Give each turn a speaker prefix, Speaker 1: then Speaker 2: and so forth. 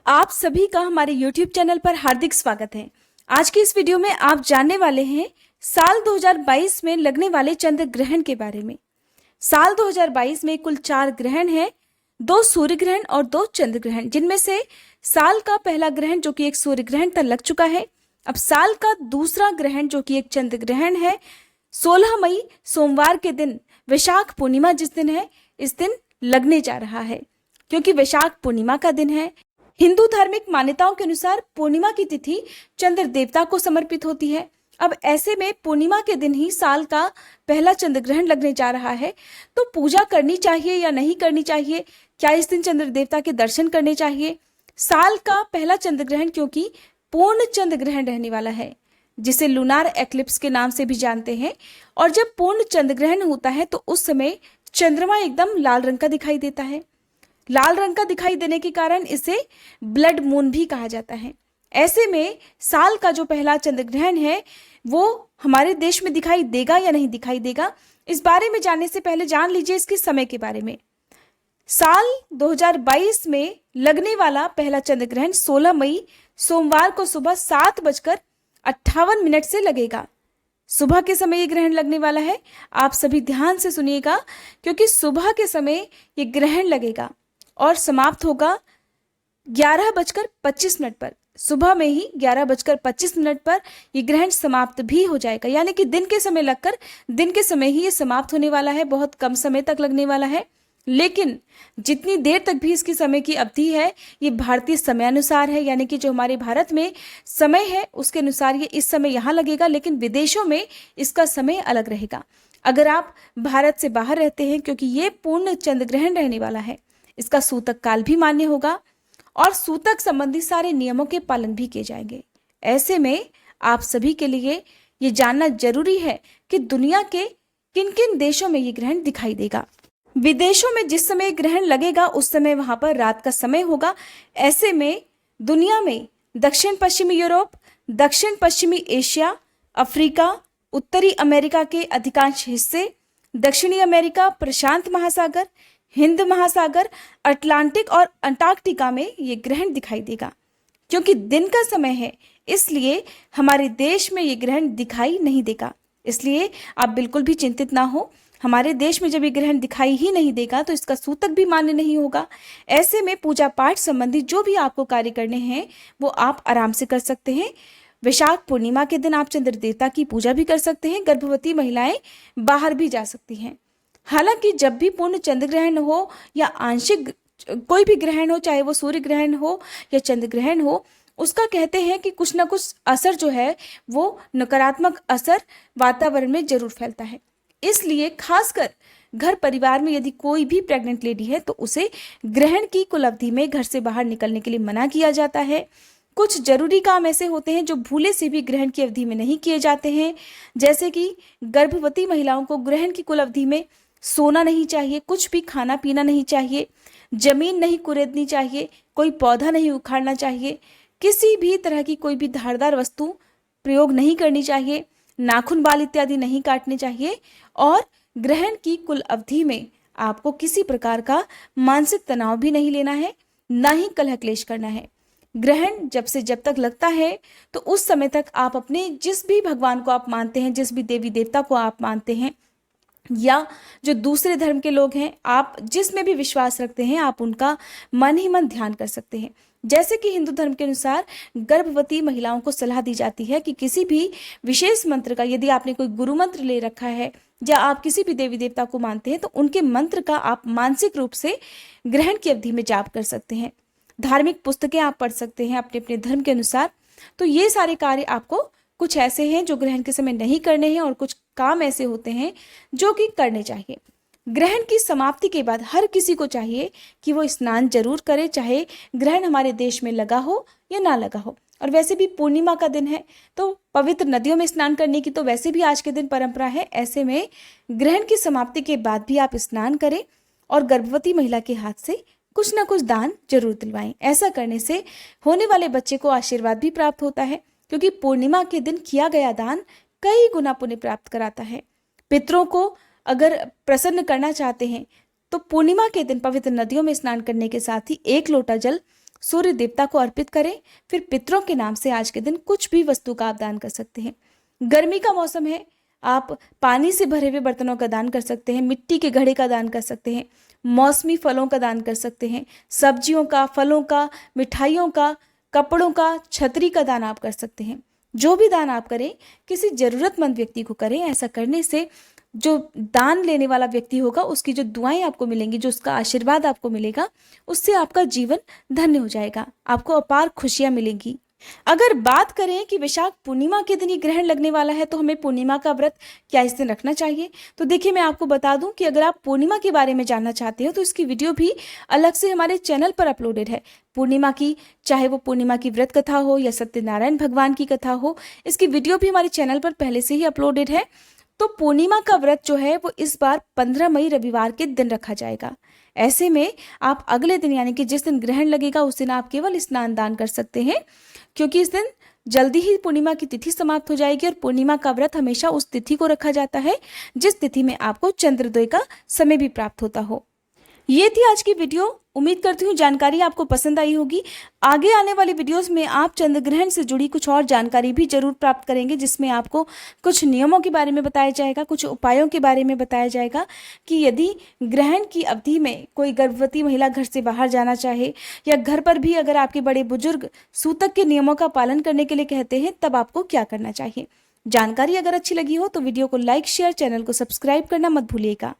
Speaker 1: आप सभी का हमारे YouTube चैनल पर हार्दिक स्वागत है। आज की इस वीडियो में आप जानने वाले हैं साल 2022 में लगने वाले चंद्र ग्रहण के बारे में। साल 2022 में कुल 4 ग्रहण हैं, 2 सूर्य ग्रहण और 2 चंद्र ग्रहण, जिनमें से साल का पहला ग्रहण जो कि एक सूर्य ग्रहण तक लग चुका है। अब साल का दूसरा ग्रहण जो कि एक चंद्र ग्रहण है, 16 मई सोमवार के दिन वैशाख पूर्णिमा जिस दिन है, इस दिन लगने जा रहा है। क्योंकि वैशाख पूर्णिमा का दिन है, हिंदू धार्मिक मान्यताओं के अनुसार पूर्णिमा की तिथि चंद्र देवता को समर्पित होती है। अब ऐसे में पूर्णिमा के दिन ही साल का पहला चंद्र ग्रहण लगने जा रहा है, तो पूजा करनी चाहिए या नहीं करनी चाहिए? क्या इस दिन चंद्र देवता के दर्शन करने चाहिए? साल का पहला चंद्र ग्रहण क्योंकि पूर्ण चंद्र ग्रहण रहने वाला है, जिसे लूनार एक्लिप्स के नाम से भी जानते हैं। और जब पूर्ण चंद्र ग्रहण होता है तो उस समय चंद्रमा एकदम लाल रंग का दिखाई देता है। लाल रंग का दिखाई देने के कारण इसे ब्लड मून भी कहा जाता है। ऐसे में साल का जो पहला चंद्र ग्रहण है वो हमारे देश में दिखाई देगा या नहीं दिखाई देगा, इस बारे में जानने से पहले जान लीजिए इसके समय के बारे में। साल 2022 में लगने वाला पहला चंद्र ग्रहण 16 मई सोमवार को सुबह 7:58 से लगेगा। सुबह के समय ये ग्रहण लगने वाला है। आप सभी ध्यान से सुनिएगा, क्योंकि सुबह के समय ये ग्रहण लगेगा और समाप्त होगा 11:25 पर। सुबह में ही 11:25 पर ये ग्रहण समाप्त भी हो जाएगा, यानी कि दिन के समय लगकर दिन के समय ही ये समाप्त होने वाला है। बहुत कम समय तक लगने वाला है, लेकिन जितनी देर तक भी इसकी समय की अवधि है ये भारतीय समयानुसार है, यानी कि जो हमारे भारत में समय है उसके अनुसार ये इस समय यहाँ लगेगा, लेकिन विदेशों में इसका समय अलग रहेगा। अगर आप भारत से बाहर रहते हैं, क्योंकि ये पूर्ण चंद्र ग्रहण रहने वाला है, इसका सूतक काल भी मान्य होगा और सूतक संबंधी सारे नियमों के पालन भी किए जाएंगे। ऐसे में आप सभी के लिए ये जानना जरूरी है कि दुनिया के किन किन देशों में ये ग्रहण दिखाई देगा। विदेशों में जिस समय ग्रहण लगेगा उस समय वहां पर रात का समय होगा। ऐसे में दुनिया में दक्षिण पश्चिमी यूरोप, दक्षिण पश्चिमी एशिया, अफ्रीका, उत्तरी अमेरिका के अधिकांश हिस्से, दक्षिणी अमेरिका, प्रशांत महासागर, हिंद महासागर, अटलांटिक और अंटार्कटिका में ये ग्रहण दिखाई देगा। क्योंकि दिन का समय है इसलिए हमारे देश में ये ग्रहण दिखाई नहीं देगा। इसलिए आप बिल्कुल भी चिंतित ना हो। हमारे देश में जब ये ग्रहण दिखाई ही नहीं देगा तो इसका सूतक भी मान्य नहीं होगा। ऐसे में पूजा पाठ संबंधी जो भी आपको कार्य करने हैं वो आप आराम से कर सकते हैं। वैशाख पूर्णिमा के दिन आप चंद्र देवता की पूजा भी कर सकते हैं। गर्भवती महिलाएं बाहर भी जा सकती हैं। हालांकि जब भी पूर्ण चंद्र ग्रहण हो या आंशिक कोई भी ग्रहण हो, चाहे वो सूर्य ग्रहण हो या चंद्र ग्रहण हो, उसका कहते हैं कि कुछ ना कुछ असर जो है वो नकारात्मक असर वातावरण में जरूर फैलता है। इसलिए खासकर घर परिवार में यदि कोई भी प्रेग्नेंट लेडी है तो उसे ग्रहण की कुल अवधि में घर से बाहर निकलने के लिए मना किया जाता है। कुछ जरूरी काम ऐसे होते हैं जो भूले से भी ग्रहण की अवधि में नहीं किए जाते हैं, जैसे कि गर्भवती महिलाओं को ग्रहण की कुल अवधि में सोना नहीं चाहिए, कुछ भी खाना पीना नहीं चाहिए, जमीन नहीं कुरेदनी चाहिए, कोई पौधा नहीं उखाड़ना चाहिए, किसी भी तरह की कोई भी धारदार वस्तु प्रयोग नहीं करनी चाहिए, नाखून बाल इत्यादि नहीं काटने चाहिए। और ग्रहण की कुल अवधि में आपको किसी प्रकार का मानसिक तनाव भी नहीं लेना है, ना ही कलह क्लेश करना है। ग्रहण जब से जब तक लगता है तो उस समय तक आप अपने जिस भी भगवान को आप मानते हैं, जिस भी देवी देवता को आप मानते हैं, या जो दूसरे धर्म के लोग हैं, आप जिसमें भी विश्वास रखते हैं, आप उनका मन ही मन ध्यान कर सकते हैं। जैसे कि हिंदू धर्म के अनुसार गर्भवती महिलाओं को सलाह दी जाती है कि किसी भी विशेष मंत्र का, यदि आपने कोई गुरु मंत्र ले रखा है या आप किसी भी देवी देवता को मानते हैं, तो उनके मंत्र का आप मानसिक रूप से ग्रहण की अवधि में जाप कर सकते हैं। धार्मिक पुस्तकें आप पढ़ सकते हैं अपने अपने धर्म के अनुसार। तो ये सारे कार्य आपको कुछ ऐसे हैं जो ग्रहण के समय नहीं करने हैं और कुछ काम ऐसे होते हैं जो कि करने चाहिए। ग्रहण की समाप्ति के बाद हर किसी को चाहिए कि वो स्नान जरूर करे, चाहे ग्रहण हमारे देश में लगा हो या ना लगा हो। और वैसे भी पूर्णिमा का दिन है तो पवित्र नदियों में स्नान करने की तो वैसे भी आज के दिन परंपरा है। ऐसे में ग्रहण की समाप्ति के बाद भी आप स्नान करें और गर्भवती महिला के हाथ से कुछ ना कुछ दान जरूर दिलवाएं। ऐसा करने से होने वाले बच्चे को आशीर्वाद भी प्राप्त होता है, क्योंकि पूर्णिमा के दिन किया गया दान कई गुना पुण्य प्राप्त कराता है। पितरों को अगर प्रसन्न करना चाहते हैं तो पूर्णिमा के दिन पवित्र नदियों में स्नान करने के साथ ही 1 लोटा जल सूर्य देवता को अर्पित करें। फिर पितरों के नाम से आज के दिन कुछ भी वस्तु का आप दान कर सकते हैं। गर्मी का मौसम है, आप पानी से भरे हुए बर्तनों का दान कर सकते हैं, मिट्टी के घड़े का दान कर सकते हैं, मौसमी फलों का दान कर सकते हैं, सब्जियों का, फलों का, मिठाइयों का, कपड़ों का, छतरी का दान आप कर सकते हैं। जो भी दान आप करें किसी जरूरतमंद व्यक्ति को करें। ऐसा करने से जो दान लेने वाला व्यक्ति होगा उसकी जो दुआएं आपको मिलेंगी, जो उसका आशीर्वाद आपको मिलेगा, उससे आपका जीवन धन्य हो जाएगा, आपको अपार खुशियां मिलेंगी। अगर बात करें कि वैशाख पूर्णिमा के दिन ये ग्रहण लगने वाला है तो हमें पूर्णिमा का व्रत क्या इस दिन रखना चाहिए, तो देखिए मैं आपको बता दूं कि अगर आप पूर्णिमा के बारे में जानना चाहते हो तो इसकी वीडियो भी अलग से हमारे चैनल पर अपलोडेड है। पूर्णिमा की, चाहे वो पूर्णिमा की व्रत कथा हो या सत्यनारायण भगवान की कथा हो, इसकी वीडियो भी हमारे चैनल पर पहले से ही अपलोडेड है। तो पूर्णिमा का व्रत जो है वो इस बार 15 मई रविवार के दिन रखा जाएगा। ऐसे में आप अगले दिन यानी कि जिस दिन ग्रहण लगेगा उस दिन आप केवल स्नान दान कर सकते हैं, क्योंकि इस दिन जल्दी ही पूर्णिमा की तिथि समाप्त हो जाएगी और पूर्णिमा का व्रत हमेशा उस तिथि को रखा जाता है जिस तिथि में आपको चंद्रोदय का समय भी प्राप्त होता हो। ये थी आज की वीडियो। उम्मीद करती हूँ जानकारी आपको पसंद आई होगी। आगे आने वाली वीडियोस में आप चंद्र ग्रहण से जुड़ी कुछ और जानकारी भी जरूर प्राप्त करेंगे, जिसमें आपको कुछ नियमों के बारे में बताया जाएगा, कुछ उपायों के बारे में बताया जाएगा कि यदि ग्रहण की अवधि में कोई गर्भवती महिला घर से बाहर जाना चाहे या घर पर भी अगर आपके बड़े बुजुर्ग सूतक के नियमों का पालन करने के लिए कहते हैं तब आपको क्या करना चाहिए। जानकारी अगर अच्छी लगी हो तो वीडियो को लाइक, शेयर, चैनल को सब्सक्राइब करना मत भूलिएगा।